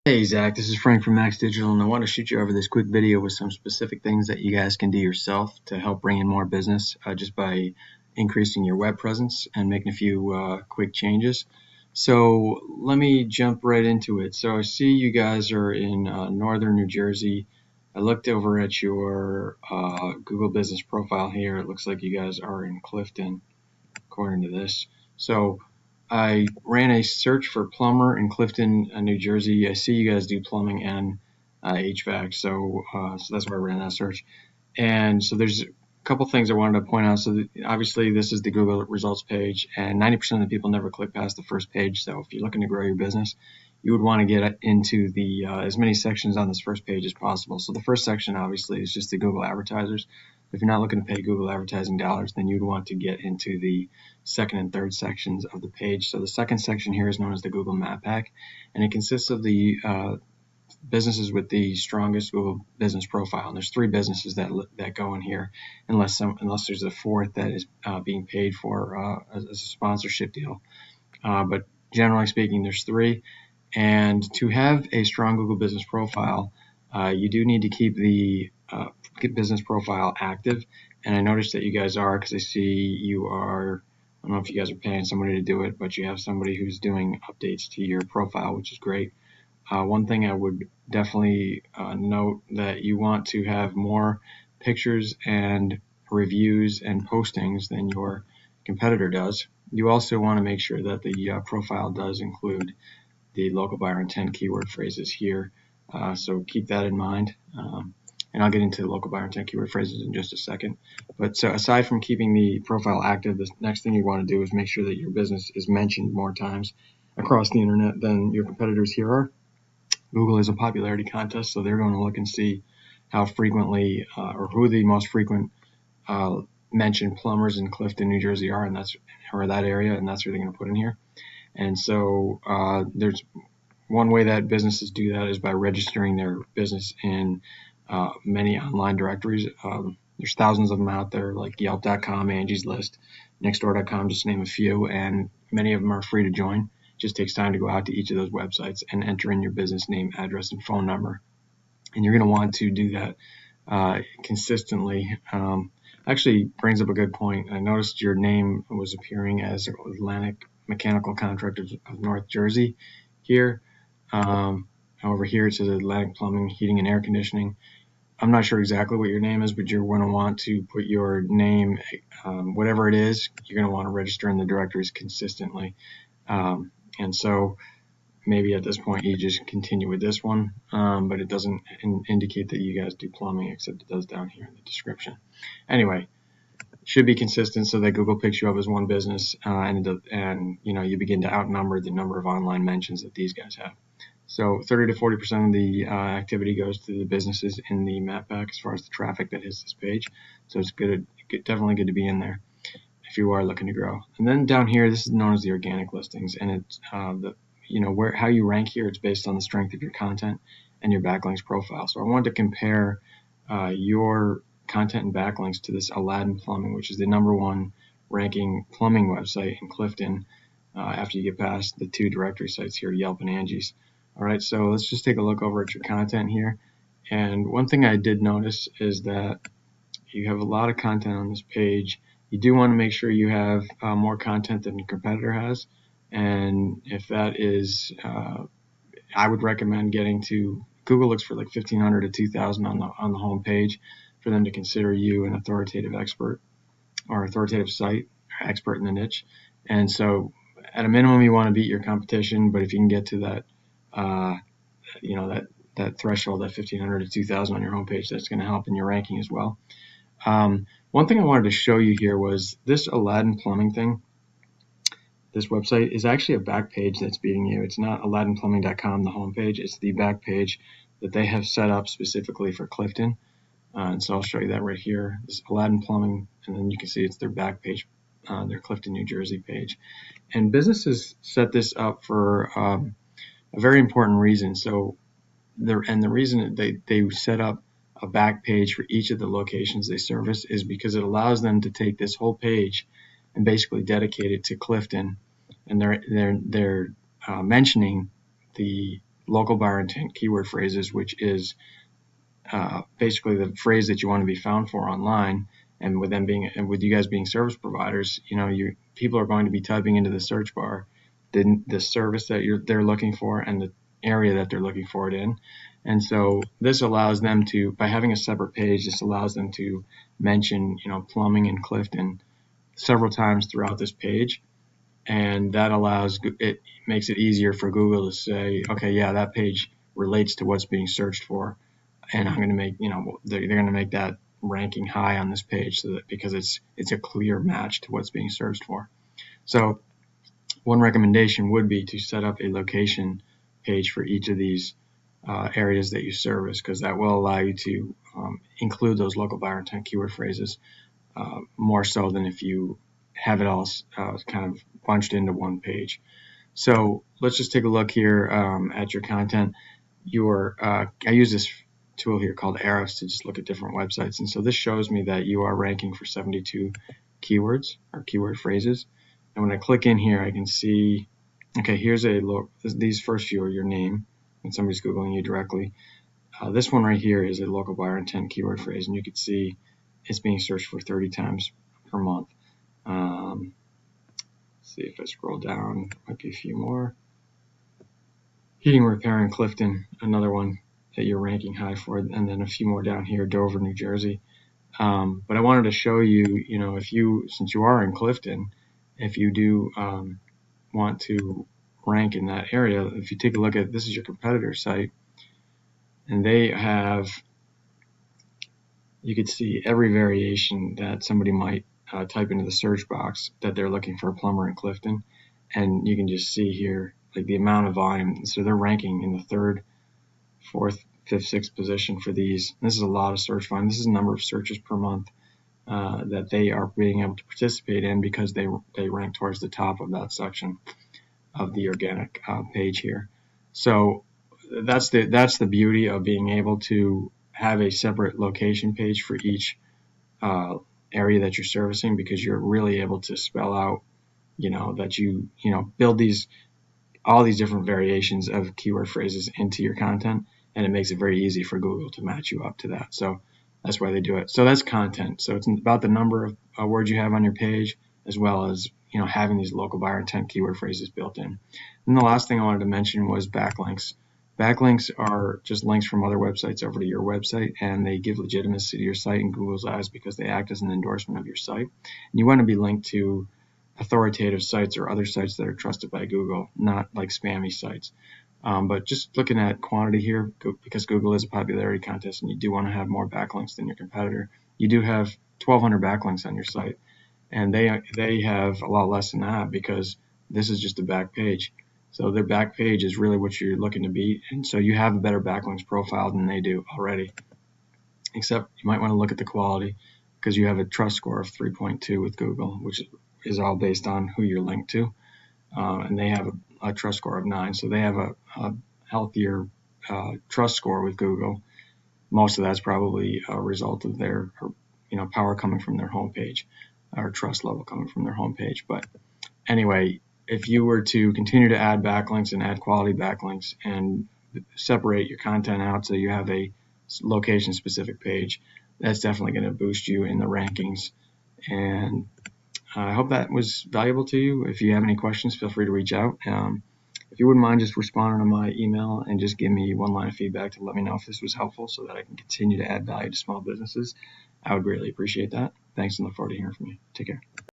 Hey Zach, this is Frank from Max Digital, and I want to shoot you over this quick video with some specific things that you guys can do yourself to help bring in more business just by increasing your web presence and making a few quick changes. So let me jump right into it. So I see you guys are in northern New Jersey. I looked over at your Google business profile here. It looks like you guys are in Clifton, according to this. So I ran a search for plumber in Clifton, New Jersey. I see you guys do plumbing and HVAC, so that's why I ran that search. And so there's a couple things I wanted to point out. So obviously this is the Google results page, and 90% of the people never click past the first page. So if you're looking to grow your business, you would want to get into the as many sections on this first page as possible. So the first section obviously is just the Google advertisers. If you're not looking to pay Google advertising dollars, then you'd want to get into the second and third sections of the page. So the second section here is known as the Google Map Pack, and it consists of the businesses with the strongest Google business profile. And there's three businesses that go in here, unless there's a fourth that is being paid for as a sponsorship deal. But generally speaking, there's three. And to have a strong Google business profile, you do need to keep the business profile active. And I noticed that you guys are, because I see you are, I don't know if you guys are paying somebody to do it, but you have somebody who's doing updates to your profile, which is great. One thing I would definitely note that you want to have more pictures and reviews and postings than your competitor does. You also want to make sure that the profile does include the local buyer intent keyword phrases here. So keep that in mind. And I'll get into the local buyer intent keyword phrases in just a second. But so aside from keeping the profile active, the next thing you want to do is make sure that your business is mentioned more times across the internet than your competitors here are. Google is a popularity contest, so they're going to look and see how frequently or who the most frequent mentioned plumbers in Clifton, New Jersey are, and that's or that area, and that's what they're going to put in here. And so there's one way that businesses do that is by registering their business in many online directories. There's thousands of them out there, like Yelp.com, Angie's List, Nextdoor.com, just to name a few, and many of them are free to join. It just takes time to go out to each of those websites and enter in your business name, address, and phone number. And you're going to want to do that consistently. Actually brings up a good point. I noticed your name was appearing as Atlantic Mechanical Contractors of North Jersey here. Over here it says Atlantic Plumbing, Heating, and Air Conditioning. I'm not sure exactly what your name is, but you're going to want to put your name, whatever it is, you're going to want to register in the directories consistently. And so maybe at this point you just continue with this one, but it doesn't indicate that you guys do plumbing, except it does down here in the description. Anyway, should be consistent so that Google picks you up as one business, and you know, you begin to outnumber the number of online mentions that these guys have. So 30 to 40% of the activity goes to the businesses in the map pack as far as the traffic that hits this page. So it's definitely good to be in there if you are looking to grow. And then down here, this is known as the organic listings, and it's how you rank here. It's based on the strength of your content and your backlinks profile. So I wanted to compare your content and backlinks to this Aladdin Plumbing, which is the #1 ranking plumbing website in Clifton after you get past the two directory sites here, Yelp and Angie's. All right, so let's just take a look over at your content here. And one thing I did notice is that you have a lot of content on this page. You do want to make sure you have more content than your competitor has. And if that is, I would recommend getting to, Google looks for like 1,500 to 2,000 on the home page for them to consider you an authoritative expert or authoritative site, or expert in the niche. And so at a minimum, you want to beat your competition, but if you can get to that, that threshold, that 1,500 to 2,000 on your homepage, that's going to help in your ranking as well. One thing I wanted to show you here was this Aladdin Plumbing thing. This website is actually a back page that's beating you. It's not AladdinPlumbing.com, the homepage. It's the back page that they have set up specifically for Clifton. And so I'll show you that right here. This Aladdin Plumbing, and then you can see it's their back page, their Clifton, New Jersey page. And businesses set this up for a very important reason. So, the reason that they set up a back page for each of the locations they service is because it allows them to take this whole page and basically dedicate it to Clifton, and they're mentioning the local buyer intent keyword phrases, which is basically the phrase that you want to be found for online. And with them being, and with you guys being service providers, people are going to be typing into the search bar the service that they're looking for and the area that they're looking for it in. And so this allows them to, by having a separate page, this allows them to mention, plumbing in Clifton several times throughout this page. And that makes it easier for Google to say, okay, yeah, that page relates to what's being searched for, and I'm going to make, they're going to make that ranking high on this page, so that because it's a clear match to what's being searched for. So one recommendation would be to set up a location page for each of these areas that you service, because that will allow you to include those local buyer intent keyword phrases more so than if you have it all kind of bunched into one page. So let's just take a look here at your content. I use this tool here called Arrows to just look at different websites, and so this shows me that you are ranking for 72 keywords or keyword phrases. And when I click in here, I can see, okay, here's a look. These first few are your name when somebody's Googling you directly. This one right here is a local buyer intent keyword phrase, and you can see it's being searched for 30 times per month. See if I scroll down, might be a few more. Heating repair in Clifton, another one that you're ranking high for, and then a few more down here, Dover, New Jersey. But I wanted to show you, since you are in Clifton, if you do want to rank in that area, if you take a look at, this is your competitor site, and they have, you could see every variation that somebody might type into the search box that they're looking for a plumber in Clifton, and you can just see here like the amount of volume. So they're ranking in the 3rd, 4th, 5th, 6th position for these. This is a lot of search volume. This is the number of searches per month that they are being able to participate in, because they rank towards the top of that section of the organic page here. So that's the beauty of being able to have a separate location page for each area that you're servicing, because you're really able to spell out, that you build all these different variations of keyword phrases into your content, and it makes it very easy for Google to match you up to that. So that's why they do it. So that's content. So it's about the number of words you have on your page, as well as having these local buyer intent keyword phrases built in. And the last thing I wanted to mention was backlinks. Backlinks are just links from other websites over to your website, and they give legitimacy to your site in Google's eyes because they act as an endorsement of your site. And you want to be linked to authoritative sites or other sites that are trusted by Google, not like spammy sites. But just looking at quantity here, because Google is a popularity contest and you do want to have more backlinks than your competitor, you do have 1,200 backlinks on your site, and they have a lot less than that, because this is just a back page. So their back page is really what you're looking to beat, and so you have a better backlinks profile than they do already. Except you might want to look at the quality, because you have a trust score of 3.2 with Google, which is all based on who you're linked to, and they have a trust score of 9, so they have a healthier trust score with Google. Most of that's probably a result of their power coming from their homepage, or trust level coming from their homepage. But anyway, if you were to continue to add backlinks and add quality backlinks and separate your content out so you have a location specific page, that's definitely going to boost you in the rankings. And I hope that was valuable to you. If you have any questions, feel free to reach out. If you wouldn't mind just responding to my email and just give me one line of feedback to let me know if this was helpful, so that I can continue to add value to small businesses, I would greatly appreciate that. Thanks, and look forward to hearing from you. Take care.